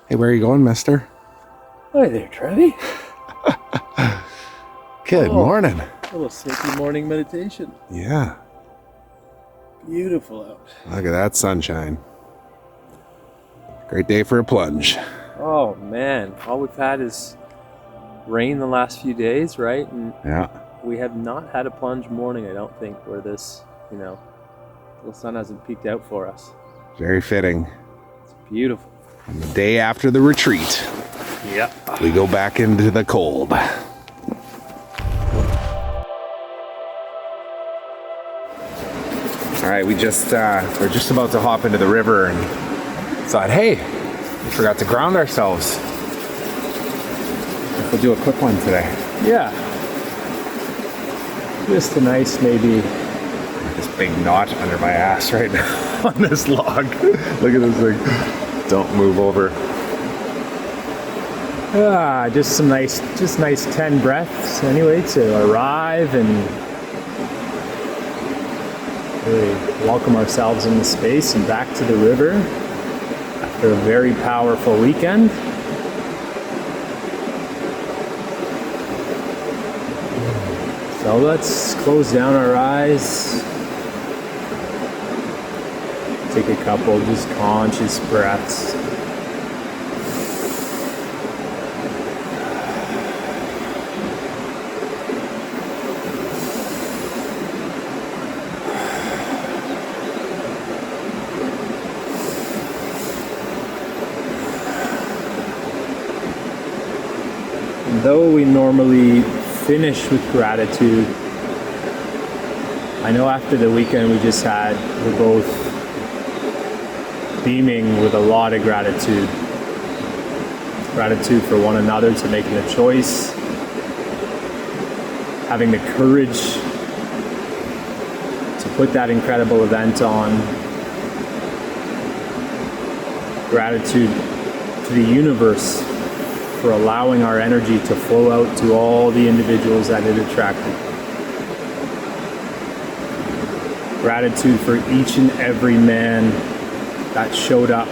Hey, where are you going, mister? Hi there, Trevi. Good morning. A little sneaky morning meditation. Yeah. Beautiful out. Look at that sunshine. Great day for a plunge. Oh man, all we've had is rain the last few days, right? And Yeah. we have not had a plunge morning, I don't think, where this, the sun hasn't peeked out for us. Very fitting. It's beautiful. On the day after the retreat, we go back into the cold. All right, we're just about to hop into the river and thought, hey, we forgot to ground ourselves. We'll do a quick one today. Yeah. Just a nice, maybe. This big knot under my ass right now on this log. Look at this thing. Don't move over. Just nice 10 breaths anyway to arrive and really welcome ourselves in the space and back to the river after a very powerful weekend. So let's close down our eyes. Take a couple just conscious breaths. Though we normally finish with gratitude, I know after the weekend we just had, we're both beaming with a lot of gratitude. Gratitude for one another, to making a choice, having the courage to put that incredible event on. Gratitude to the universe for allowing our energy to flow out to all the individuals that it attracted. Gratitude for each and every man that showed up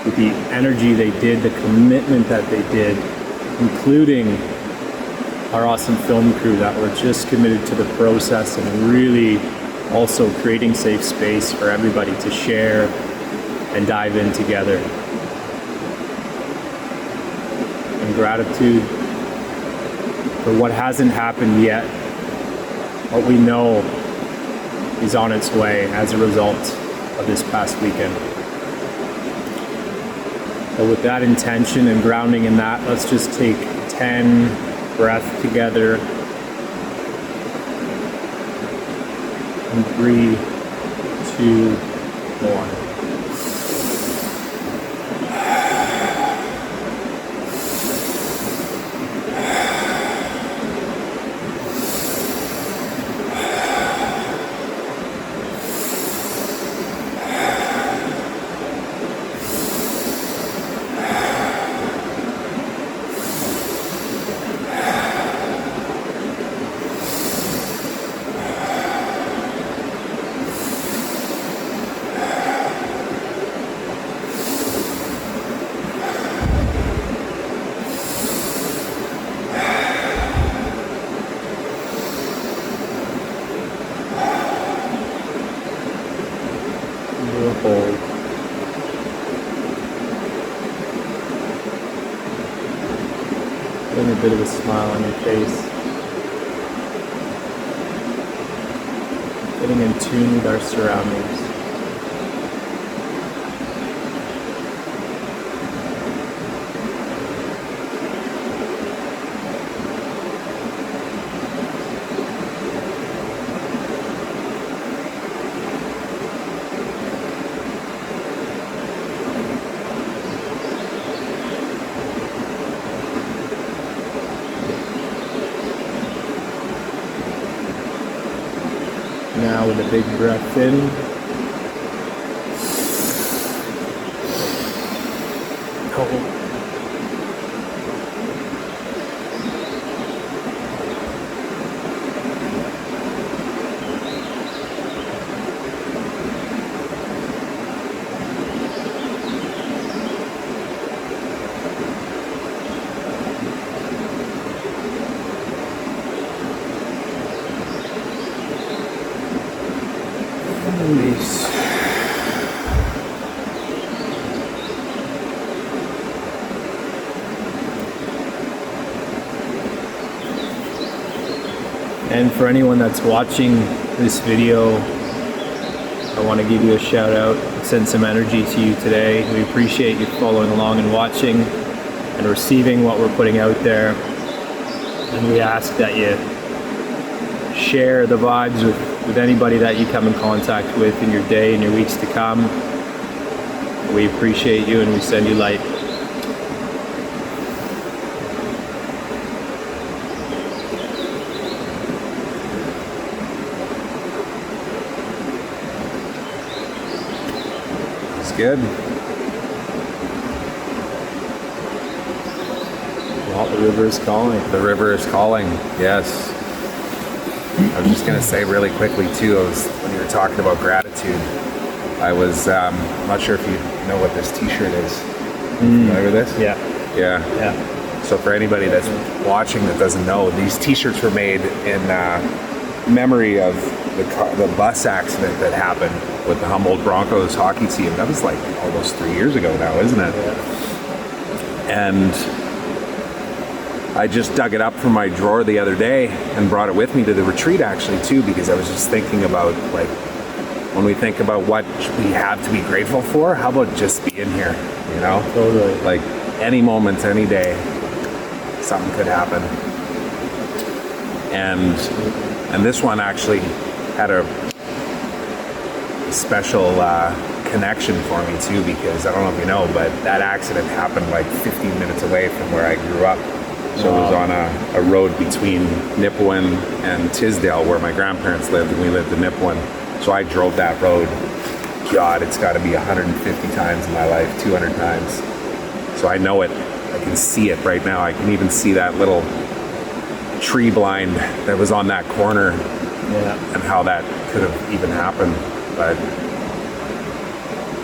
with the energy they did, the commitment that they did, including our awesome film crew that were just committed to the process and really also creating safe space for everybody to share and dive in together. And gratitude for what hasn't happened yet, what we know is on its way as a result of this past weekend. So with that intention and grounding in that, let's just take 10 breaths together. And 3, 2, 1. Hold. Getting a bit of a smile on your face. Getting in tune with our surroundings. Now with a big breath in. Hold. And for anyone that's watching this video, I want to give you a shout out, send some energy to you today. We appreciate you following along and watching and receiving what we're putting out there. And we ask that you share the vibes with anybody that you come in contact with in your day and your weeks to come. We appreciate you and we send you light. It's good. Well, the river is calling. The river is calling, yes. I was just going to say really quickly too, when you were talking about gratitude, I was not sure if you know what this t-shirt is. Familiar with this? Yeah. Yeah. So for anybody that's watching that doesn't know, these t-shirts were made in memory of the bus accident that happened with the Humboldt Broncos hockey team. That was like almost 3 years ago now, isn't it? Yeah. And I just dug it up from my drawer the other day and brought it with me to the retreat actually too, because I was just thinking about, like, when we think about what we have to be grateful for, how about just being here, you know? Totally. Like any moment, any day, something could happen. And this one actually had a special connection for me too, because I don't know if you know, but that accident happened like 15 minutes away from where I grew up. So it was on a road between Nipawin and Tisdale where my grandparents lived, and we lived in Nipawin. So I drove that road, God, it's got to be 150 times in my life, 200 times. So I know it, I can see it right now. I can even see that little tree blind that was on that corner, and how that could have even happened. But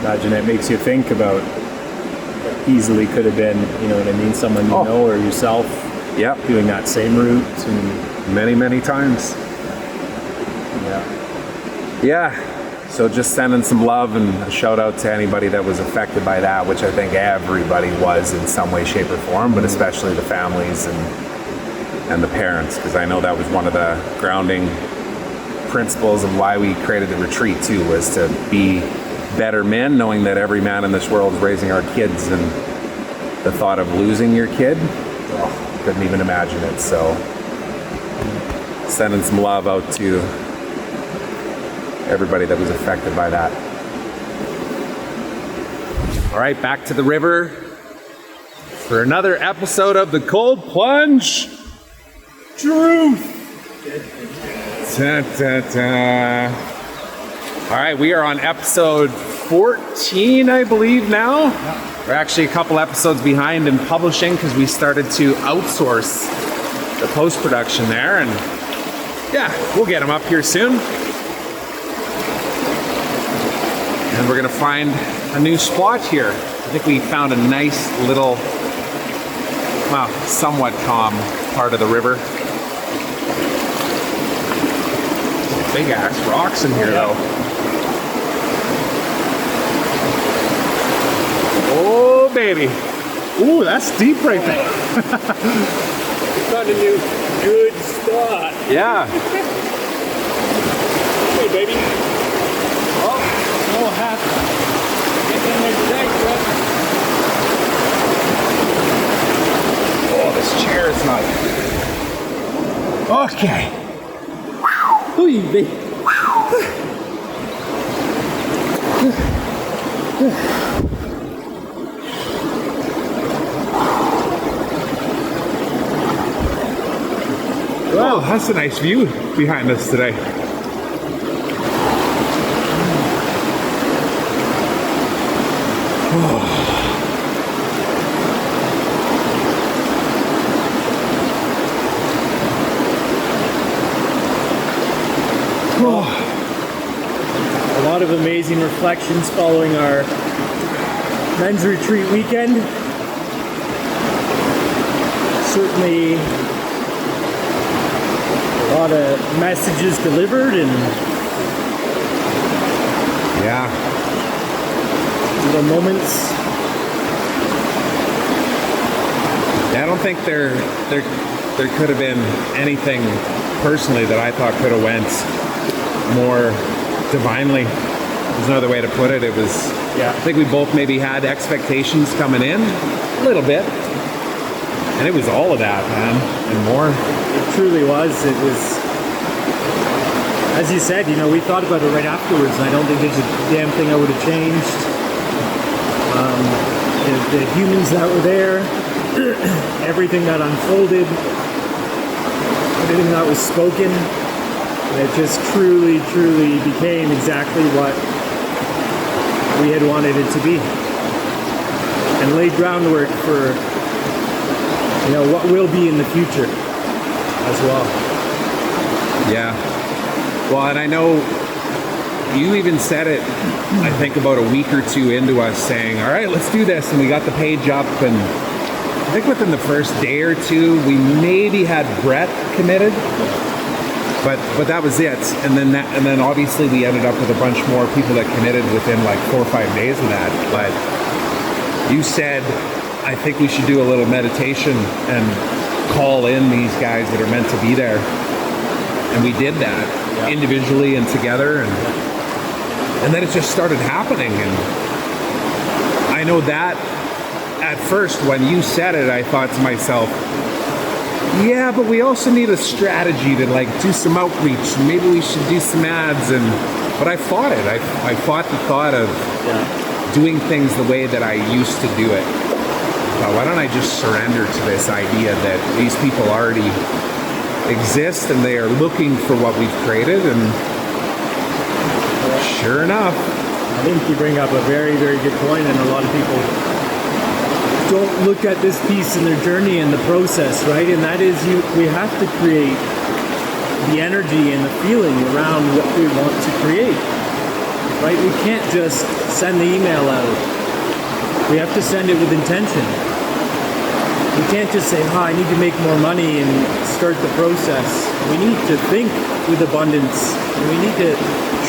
imagine it makes you think about easily could have been, you know what I mean, someone you know or yourself doing that same route and many times. Yeah, so just sending some love and a shout out to anybody that was affected by that, which I think everybody was in some way, shape or form, but especially the families and the parents, because I know that was one of the grounding principles of why we created the retreat too, was to be better men, knowing that every man in this world is raising our kids, and the thought of losing your kid, couldn't even imagine it. So sending some love out to everybody that was affected by that. All right, back to the river for another episode of the Cold Plunge Truth. All right, we are on episode 14, I believe now. We're actually a couple episodes behind in publishing because we started to outsource the post-production there, and yeah, we'll get them up here soon. And we're gonna find a new spot here. I think we found a nice little, well, somewhat calm part of the river. Big ass rocks in here though. Oh baby. Ooh, that's deep right there. we found a new good spot. Yeah. Hey baby. Oh, no half. Get in there today, bro. Oh, this chair is not. Okay. Ooh, baby. Wow, that's a nice view behind us today. A lot of amazing reflections following our men's retreat weekend. Certainly a lot of messages delivered and little moments. I don't think there could have been anything personally that I thought could have went more divinely. There's another way to put it. It was, I think we both maybe had expectations coming in a little bit. And it was all of that, man, and more. It truly was. It was, as you said, you know, we thought about it right afterwards, and I don't think there's a damn thing I would have changed. The humans that were there, everything that unfolded, everything that was spoken, it just truly, truly became exactly what we had wanted it to be. And laid groundwork for, you know, what will be in the future as well. Yeah. Well, and I know you even said it, I think about a week or two into us saying, all right, let's do this. And we got the page up, and I think within the first day or two, we maybe had Brett committed, but that was it. And then obviously we ended up with a bunch more people that committed within like 4 or 5 days of that. But you said, I think we should do a little meditation and call in these guys that are meant to be there. And we did that individually and together. And then it just started happening. And I know that at first when you said it, I thought to myself, yeah, but we also need a strategy to like do some outreach. Maybe we should do some ads. But I fought it. I fought the thought of doing things the way that I used to do it. Why don't I just surrender to this idea that these people already exist and they are looking for what we've created? And sure enough, I think you bring up a very, very good point, and a lot of people don't look at this piece in their journey and the process, right? And that is, we have to create the energy and the feeling around what we want to create, right? We can't just send the email out. We have to send it with intention. We can't just say, I need to make more money and start the process. We need to think with abundance. And we need to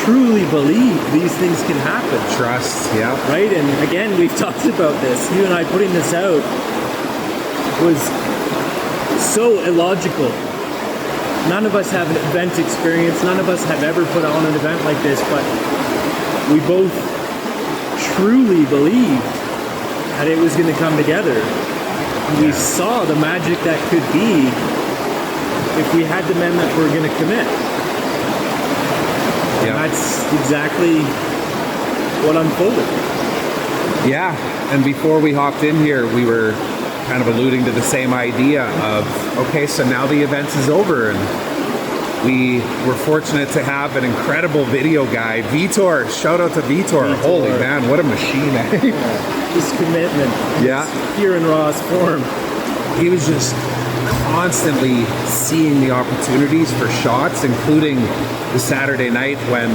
truly believe these things can happen. Trust, yeah. Right? And again, we've talked about this. You and I putting this out was so illogical. None of us have an event experience. None of us have ever put on an event like this, but we both truly believed that it was going to come together. We saw the magic that could be if we had the men that were going to commit. And that's exactly what unfolded. Yeah, and before we hopped in here, we were kind of alluding to the same idea of, okay, so now the event is over, and we were fortunate to have an incredible video guy, Vitor. Shout out to Vitor. Holy man, what a machine. His commitment. His pure and rawest form. He was just constantly seeing the opportunities for shots, including the Saturday night when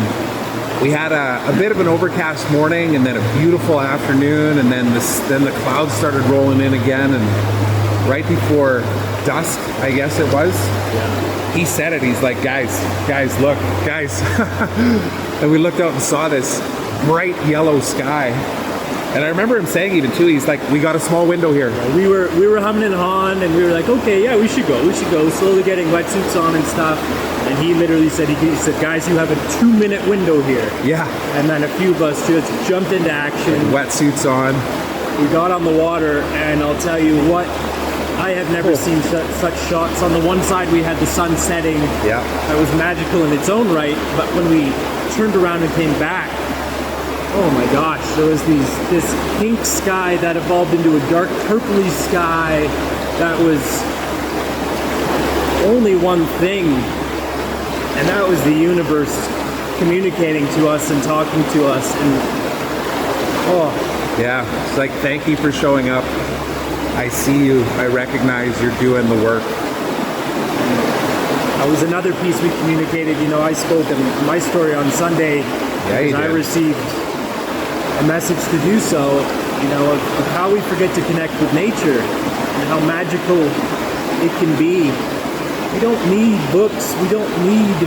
we had a bit of an overcast morning and then a beautiful afternoon, and then the clouds started rolling in again, and right before dusk, I guess it was, he said it. He's like, guys, look, guys. And we looked out and saw this bright yellow sky. And I remember him saying even too, he's like, we got a small window here. We were humming and hawing, and we were like, okay, yeah, we should go, slowly getting wetsuits on and stuff. And he literally said, he said, guys, you have a 2-minute window here. Yeah. And then a few of us just jumped into action. Wetsuits on. We got on the water, and I'll tell you what, I have never seen such shots. On the one side, we had the sun setting. Yeah. That was magical in its own right. But when we turned around and came back, oh my gosh, there was this pink sky that evolved into a dark purpley sky that was only one thing, and that was the universe communicating to us and talking to us. And it's like, thank you for showing up. I see you. I recognize you're doing the work. That was another piece we communicated. You know, I spoke in my story on Sunday because I received a message to do so, you know, of how we forget to connect with nature and how magical it can be. We don't need books. We don't need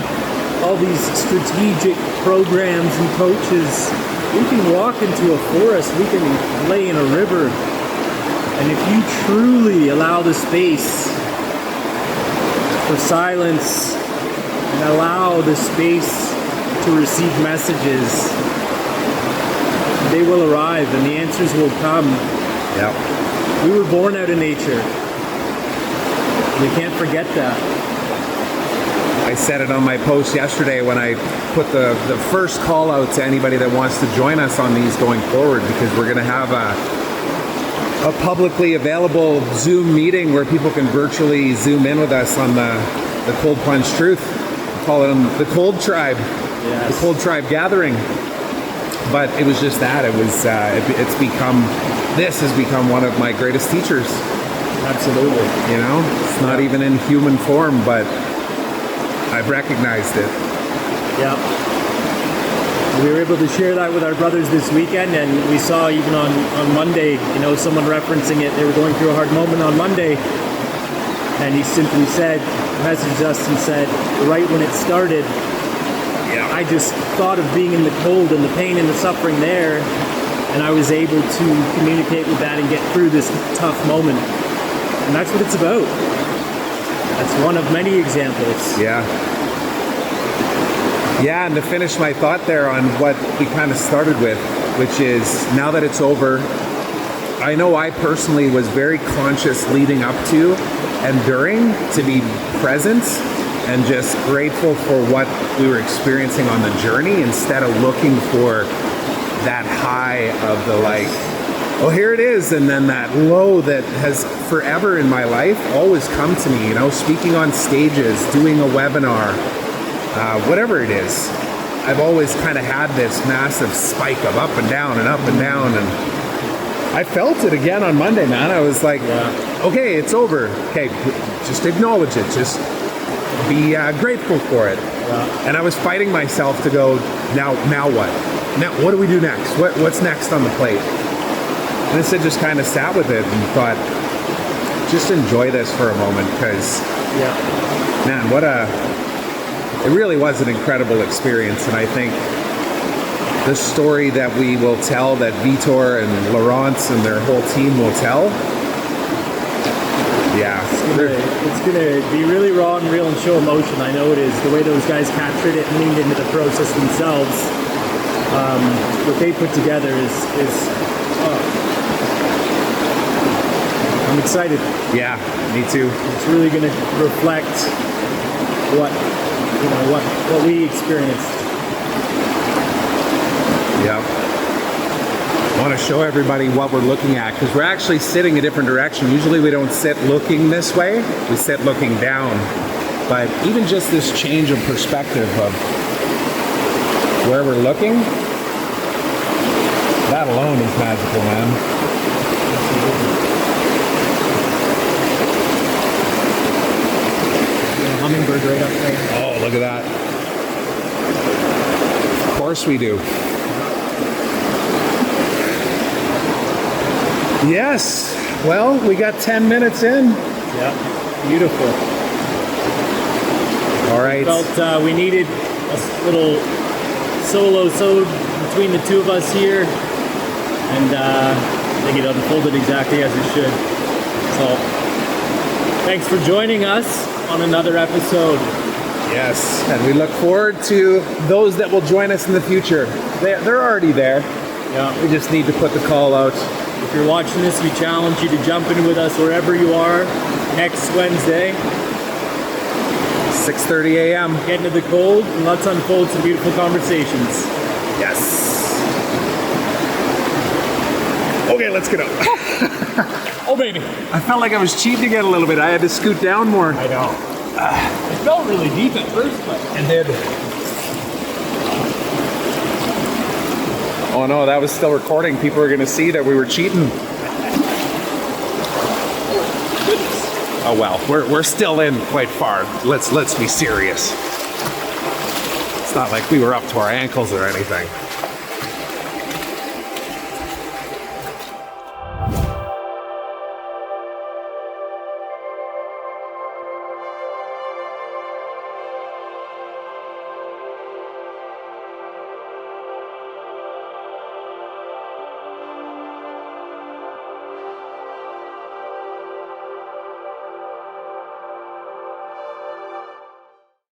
all these strategic programs and coaches. We can walk into a forest. We can lay in a river. And if you truly allow the space for silence and allow the space to receive messages, they will arrive and the answers will come. Yep. We were born out of nature. We can't forget that. I said it on my post yesterday when I put the first call out to anybody that wants to join us on these going forward, because we're going to have a publicly available Zoom meeting where people can virtually Zoom in with us on the Cold Plunge Truth. We call it the Cold Tribe. Yes. The Cold Tribe Gathering. But it was just that. It was. This has become one of my greatest teachers. Absolutely. You know, it's not even in human form, but I've recognized it. Yeah. We were able to share that with our brothers this weekend, and we saw even on Monday, someone referencing it. They were going through a hard moment on Monday, and he simply messaged us and said, right when it started, I just thought of being in the cold and the pain and the suffering there, and I was able to communicate with that and get through this tough moment. And that's what it's about. That's one of many examples. Yeah. Yeah, and to finish my thought there on what we kind of started with, which is now that it's over, I know I personally was very conscious leading up to and during to be present and just grateful for what we were experiencing on the journey instead of looking for that high of the here it is, and then that low that has forever in my life always come to me, speaking on stages, doing a webinar, whatever it is. I've always kind of had this massive spike of up and down and up and down, and I felt it again on Monday, man. I was like, okay, it's over. Okay, just acknowledge it. Just be grateful for it. Yeah. And I was fighting myself to go, now what? Now, what do we do next? What's next on the plate? And instead just kind of sat with it and thought, just enjoy this for a moment, because, man, it really was an incredible experience. And I think the story that we will tell, that Vitor and Laurence and their whole team will tell, it's gonna be really raw and real and show emotion. I know it is. The way those guys captured it and leaned into the process themselves, what they put together is I'm excited. Yeah, me too. It's really going to reflect what we experienced. Yeah. I want to show everybody what we're looking at, because we're actually sitting a different direction. Usually we don't sit looking this way. We sit looking down. But even just this change of perspective of where we're looking, that alone is magical, man. Hummingbird right up there. Oh, look at that. Of course we do. Yes. Well, we got 10 minutes in. Yeah. Beautiful. All right. Felt we needed a little solo between the two of us here, and I think it unfolded exactly as it should. So, thanks for joining us on another episode. Yes, and we look forward to those that will join us in the future. They're already there. Yeah. We just need to put the call out. If you're watching this, we challenge you to jump in with us wherever you are next Wednesday. 6:30 a.m. Get into the cold and let's unfold some beautiful conversations. Yes. Okay, let's get up. Oh, baby. I felt like I was cheating again a little bit. I had to scoot down more. I know. It felt really deep at first, but it did. Oh no, that was still recording. People were going to see that we were cheating. Oh well, we're still in quite far. Let's be serious. It's not like we were up to our ankles or anything.